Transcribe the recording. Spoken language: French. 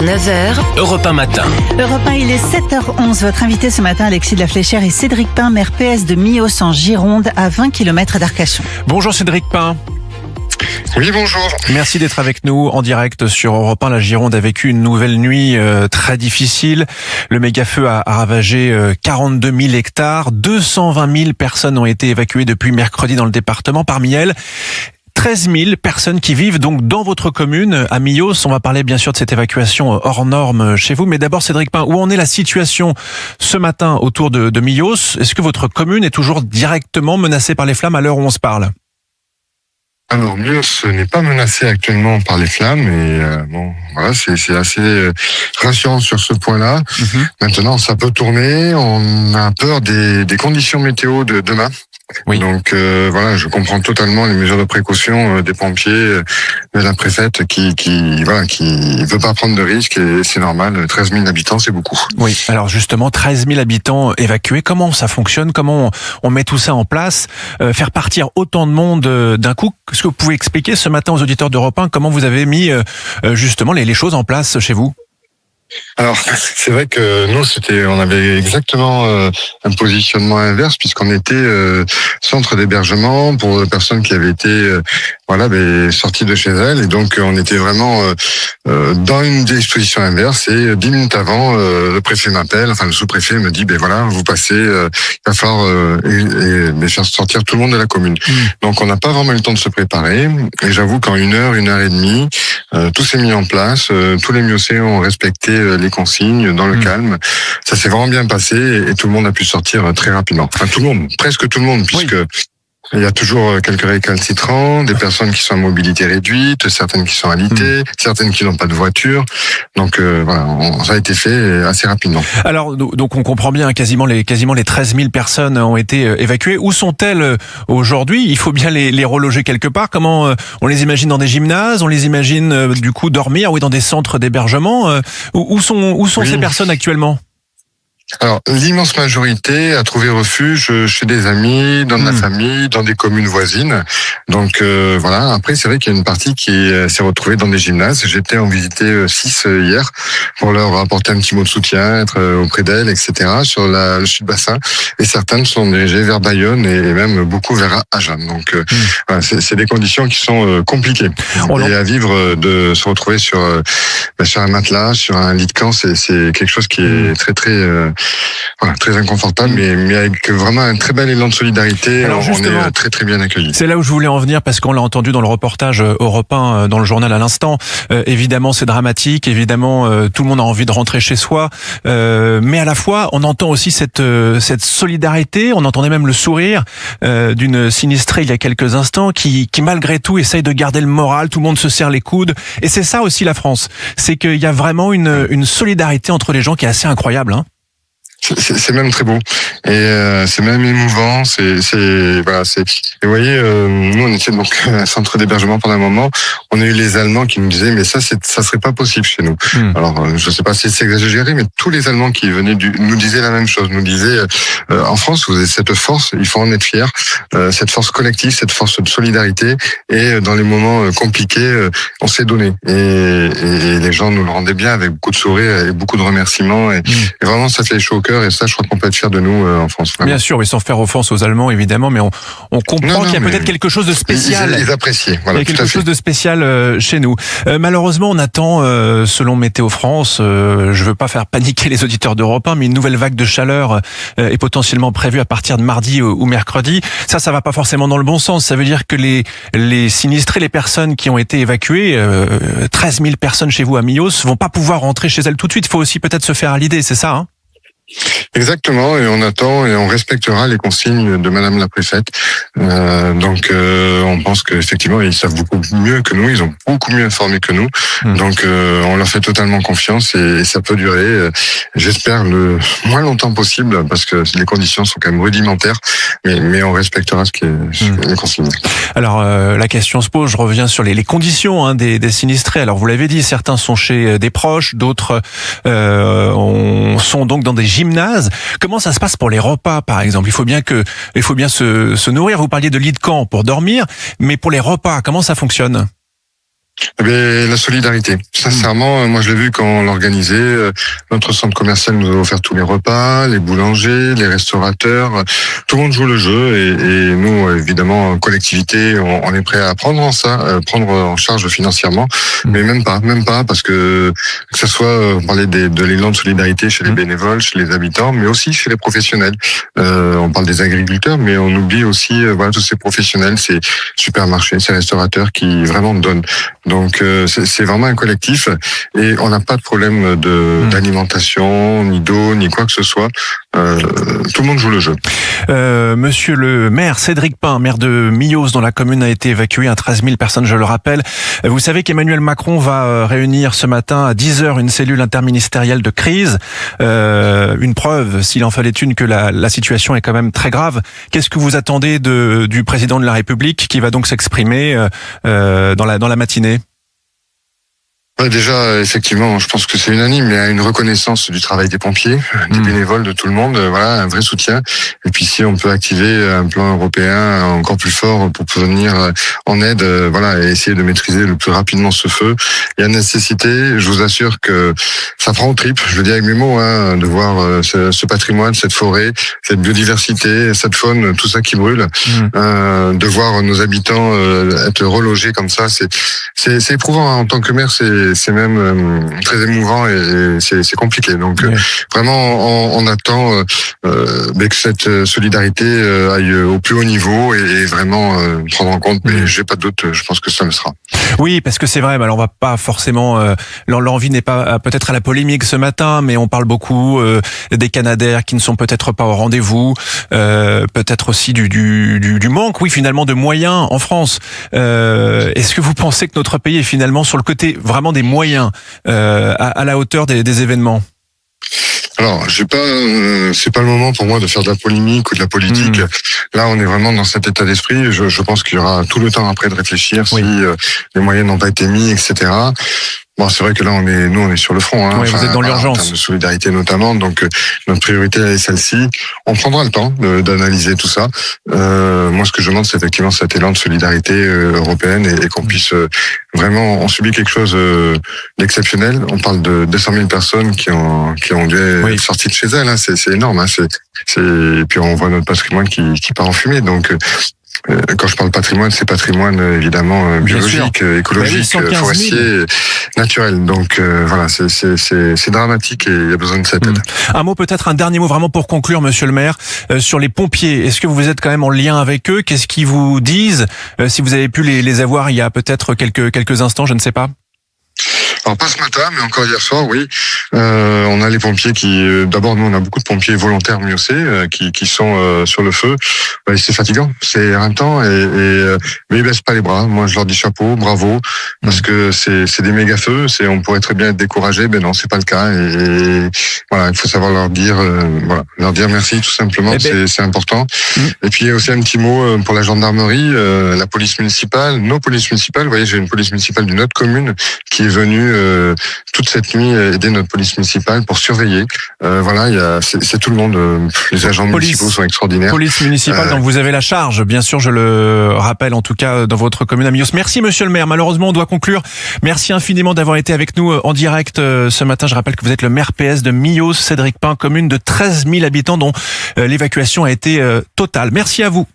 9h, Europe 1 matin. Europe 1, il est 7h11. Votre invité ce matin, Alexis de la Fléchère, et Cédric Pin, maire PS de Millos en Gironde, à 20 km d'Arcachon. Bonjour Cédric Pin. Oui, bonjour. Merci d'être avec nous en direct sur Europe 1. La Gironde a vécu une nouvelle nuit très difficile. Le méga-feu a ravagé 42 000 hectares. 220 000 personnes ont été évacuées depuis mercredi dans le département. Parmi elles, 13 000 personnes qui vivent donc dans votre commune, à Millos. On va parler bien sûr de cette évacuation hors norme chez vous. Mais d'abord, Cédric Pin, où en est la situation ce matin autour de Millos? Est-ce que votre commune est toujours directement menacée par les flammes à l'heure où on se parle? Alors, Millos n'est pas menacé actuellement par les flammes et voilà, c'est assez rassurant sur ce point-là. Maintenant, ça peut tourner. On a peur des conditions météo de demain. Oui. Donc voilà, je comprends totalement les mesures de précaution des pompiers, de la préfète qui veut pas prendre de risques, et c'est normal. 13 000 habitants, c'est beaucoup. Oui. Alors justement, 13 000 habitants évacués. Comment ça fonctionne? Comment on met tout ça en place? Faire partir autant de monde d'un coup? Est-ce que vous pouvez expliquer ce matin aux auditeurs d'Europe 1 comment vous avez mis justement les choses en place chez vous? Alors, c'est vrai que nous, on avait exactement un positionnement inverse, puisqu'on était centre d'hébergement pour personnes qui avaient été sorties de chez elles, et donc on était vraiment dans une disposition inverse. Et 10 minutes avant, le préfet m'appelle, le sous-préfet me dit, vous passez, il va falloir faire sortir tout le monde de la commune. Donc on n'a pas vraiment eu le temps de se préparer, et j'avoue qu'en une heure et demie, tout s'est mis en place, tous les Millossais ont respecté les consignes dans le calme. Ça s'est vraiment bien passé et tout le monde a pu sortir très rapidement. Enfin, tout le monde, presque tout le monde, puisque il y a toujours quelques récalcitrants, des personnes qui sont à mobilité réduite, certaines qui sont alitées, certaines qui n'ont pas de voiture. Donc ça a été fait assez rapidement. Alors donc on comprend bien, quasiment les 13 000 personnes ont été évacuées. Où sont-elles aujourd'hui? Il faut bien les reloger quelque part. Comment on les imagine? Dans des gymnases? On les imagine du coup dormir? Oui, dans des centres d'hébergement? Où sont ces personnes actuellement? Alors, l'immense majorité a trouvé refuge chez des amis, dans de la famille, dans des communes voisines. Donc voilà. Après, c'est vrai qu'il y a une partie qui s'est retrouvée dans des gymnases. J'étais en visiter 6 hier pour leur apporter un petit mot de soutien, être auprès d'elles, etc. sur le sud-bassin. Et certaines sont dirigées vers Bayonne et même beaucoup vers Agen. Donc voilà, c'est des conditions qui sont compliquées. Et à vivre, de se retrouver sur un matelas, sur un lit de camp, c'est quelque chose qui est très très inconfortable, mais avec vraiment un très bel élan de solidarité. Alors on est très très bien accueillis. C'est là où je voulais en venir, parce qu'on l'a entendu dans le reportage Europe 1, dans le journal à l'instant. Évidemment, c'est dramatique. Évidemment, tout le monde a envie de rentrer chez soi. Mais à la fois, on entend aussi cette solidarité. On entendait même le sourire d'une sinistrée il y a quelques instants, qui malgré tout essaye de garder le moral. Tout le monde se serre les coudes. Et c'est ça aussi la France. C'est qu'il y a vraiment une solidarité entre les gens qui est assez incroyable, hein. C'est même très beau et c'est même émouvant. Et vous voyez, nous on était donc un centre d'hébergement pendant un moment. On a eu les Allemands qui nous disaient mais ça serait pas possible chez nous. Alors je sais pas si c'est exagéré, mais tous les Allemands qui venaient nous disaient la même chose. Nous disaient en France vous avez cette force, il faut en être fier, cette force collective, cette force de solidarité, et dans les moments compliqués on s'est donné, et les gens nous le rendaient bien avec beaucoup de sourires et beaucoup de remerciements, et vraiment ça fait chaud au cœur. Et ça, je crois qu'on peut être fier de nous en France. Vraiment. Bien sûr, oui, sans faire offense aux Allemands, évidemment, mais on comprend qu'il y a peut-être quelque chose de spécial. Ils apprécient. Voilà, il y a quelque chose de spécial chez nous. Malheureusement, on attend, selon Météo France, je veux pas faire paniquer les auditeurs d'Europe 1, mais une nouvelle vague de chaleur est potentiellement prévue à partir de mardi ou mercredi. Ça va pas forcément dans le bon sens. Ça veut dire que les sinistrés, les personnes qui ont été évacuées, 13 000 personnes chez vous à Millos, vont pas pouvoir rentrer chez elles tout de suite. Il faut aussi peut-être se faire à l'idée, c'est ça, hein? Exactement, et on attend et on respectera les consignes de Madame la préfète. On pense qu'effectivement ils savent beaucoup mieux que nous, ils ont beaucoup mieux informé que nous. Donc on leur fait totalement confiance, et ça peut durer, j'espère, le moins longtemps possible, parce que les conditions sont quand même rudimentaires, mais on respectera ce qui est les consignes. Alors la question se pose, je reviens sur les conditions des sinistrés. Alors vous l'avez dit, certains sont chez des proches, d'autres sont donc dans des gymnases. Comment ça se passe pour les repas, par exemple? Il faut bien se nourrir. Vous parliez de lit de camp pour dormir, mais pour les repas, comment ça fonctionne? La solidarité. Sincèrement, moi je l'ai vu quand on l'organisait. Notre centre commercial nous a offert tous les repas, les boulangers, les restaurateurs. Tout le monde joue le jeu et nous, évidemment, en collectivité, on est prêt à prendre en charge financièrement, mais même pas, parce que ce soit, on parlait de l'élan de solidarité chez les bénévoles, chez les habitants, mais aussi chez les professionnels. On parle des agriculteurs, mais on oublie aussi tous ces professionnels, ces supermarchés, ces restaurateurs qui vraiment donnent. Donc c'est vraiment un collectif et on n'a pas de problème d'alimentation, ni d'eau, ni quoi que ce soit. Tout le monde joue le jeu. Monsieur le maire Cédric Pin, maire de Millos, dont la commune a été évacuée, 13 000 personnes, je le rappelle. Vous savez qu'Emmanuel Macron va réunir ce matin à 10h une cellule interministérielle de crise. Une preuve, s'il en fallait une, que la situation est quand même très grave. Qu'est-ce que vous attendez du président de la République qui va donc s'exprimer dans la matinée? Déjà, effectivement, je pense que c'est unanime. Il y a une reconnaissance du travail des pompiers, des bénévoles, de tout le monde. Voilà, un vrai soutien. Et puis, si on peut activer un plan européen encore plus fort pour venir en aide, et essayer de maîtriser le plus rapidement ce feu. Il y a nécessité. Je vous assure que ça prend aux tripes. Je le dis avec mes mots, de voir ce patrimoine, cette forêt, cette biodiversité, cette faune, tout ça qui brûle. De voir nos habitants être relogés comme ça, c'est éprouvant en tant que maire. C'est même très émouvant et c'est compliqué. Donc vraiment, on attend que cette solidarité aille au plus haut niveau et vraiment prendre en compte. Mais j'ai pas de doute, je pense que ça le sera. Oui, parce que c'est vrai. Alors on va pas forcément. L'envie n'est pas peut-être à la polémique ce matin, mais on parle beaucoup des Canadair qui ne sont peut-être pas au rendez-vous, peut-être aussi du manque, oui, finalement, de moyens en France. Est-ce que vous pensez que notre pays est finalement sur le côté vraiment des moyens à la hauteur des événements? Alors, c'est pas le moment pour moi de faire de la polémique ou de la politique. Là, on est vraiment dans cet état d'esprit. Je pense qu'il y aura tout le temps après de réfléchir si les moyens n'ont pas été mis, etc. Bon, c'est vrai que là, nous, on est sur le front. Vous êtes dans l'urgence. En termes de solidarité notamment. Donc, notre priorité est celle-ci. On prendra le temps d'analyser tout ça. Moi, ce que je demande, c'est effectivement cet élan de solidarité européenne et qu'on puisse vraiment, on subit quelque chose d'exceptionnel. On parle de 200 000 personnes qui ont dû être sorties de chez elles. C'est énorme. Et puis, on voit notre patrimoine qui part en fumée. Donc, quand je parle patrimoine, c'est patrimoine évidemment biologique, écologique, forestier, naturel. Donc c'est dramatique et il y a besoin de cette aide. Un mot, peut-être un dernier mot vraiment pour conclure, monsieur le maire, sur les pompiers. Est-ce que vous êtes quand même en lien avec eux? Qu'est-ce qu'ils vous disent? Si vous avez pu les avoir il y a peut-être quelques instants, je ne sais pas. Alors pas ce matin, mais encore hier soir, oui. On a les pompiers d'abord nous on a beaucoup de pompiers volontaires miocés qui sont sur le feu. C'est fatigant, c'est éreintant mais ils baissent pas les bras. Moi je leur dis chapeau, bravo, parce que c'est des méga feux. On pourrait très bien être découragé, mais non, c'est pas le cas. Et voilà, il faut savoir leur dire merci tout simplement. C'est important. Et puis il y a aussi un petit mot pour la gendarmerie, la police municipale, nos polices municipales. Vous voyez, j'ai une police municipale d'une autre commune qui est venue toute cette nuit aider notre police municipale pour surveiller. C'est tout le monde. Les agents municipaux sont extraordinaires. Police municipale dont vous avez la charge, bien sûr, je le rappelle, en tout cas dans votre commune à Millos. Merci monsieur le maire. Malheureusement, on doit conclure. Merci infiniment d'avoir été avec nous en direct ce matin. Je rappelle que vous êtes le maire PS de Millos, Cédric Pin, commune de 13 000 habitants dont l'évacuation a été totale. Merci à vous.